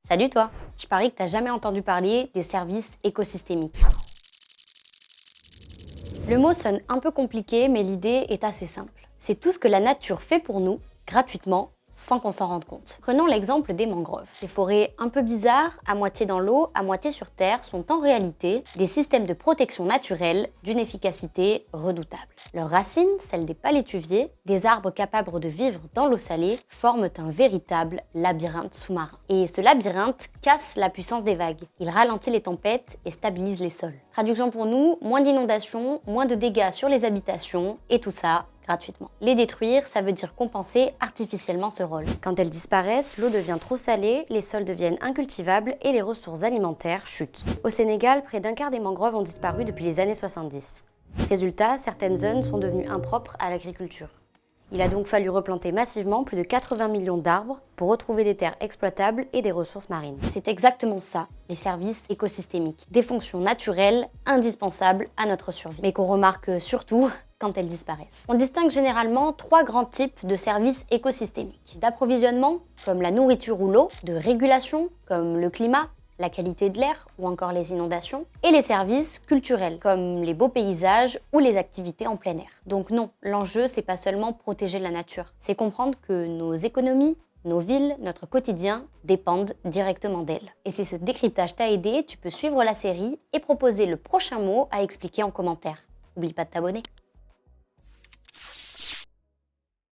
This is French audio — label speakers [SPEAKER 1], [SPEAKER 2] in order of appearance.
[SPEAKER 1] Salut toi! Je parie que t'as jamais entendu parler des services écosystémiques. Le mot sonne un peu compliqué, mais l'idée est assez simple. C'est tout ce que la nature fait pour nous, gratuitement, sans qu'on s'en rende compte. Prenons l'exemple des mangroves. Ces forêts un peu bizarres, à moitié dans l'eau, à moitié sur terre, sont en réalité des systèmes de protection naturelle d'une efficacité redoutable. Leurs racines, celles des palétuviers, des arbres capables de vivre dans l'eau salée, forment un véritable labyrinthe sous-marin. Et ce labyrinthe casse la puissance des vagues. Il ralentit les tempêtes et stabilise les sols. Traduction pour nous, moins d'inondations, moins de dégâts sur les habitations, et tout ça gratuitement. Les détruire, ça veut dire compenser artificiellement ce rôle. Quand elles disparaissent, l'eau devient trop salée, les sols deviennent incultivables et les ressources alimentaires chutent. Au Sénégal, près d'un quart des mangroves ont disparu depuis les années 70. Résultat, certaines zones sont devenues impropres à l'agriculture. Il a donc fallu replanter massivement plus de 80 millions d'arbres pour retrouver des terres exploitables et des ressources marines. C'est exactement ça, les services écosystémiques. Des fonctions naturelles indispensables à notre survie, mais qu'on remarque surtout quand elles disparaissent. On distingue généralement trois grands types de services écosystémiques. D'approvisionnement, comme la nourriture ou l'eau, de régulation, comme le climat, la qualité de l'air ou encore les inondations, et les services culturels, comme les beaux paysages ou les activités en plein air. Donc non, l'enjeu, c'est pas seulement protéger la nature, c'est comprendre que nos économies, nos villes, notre quotidien dépendent directement d'elles. Et si ce décryptage t'a aidé, tu peux suivre la série et proposer le prochain mot à expliquer en commentaire. N'oublie pas de t'abonner.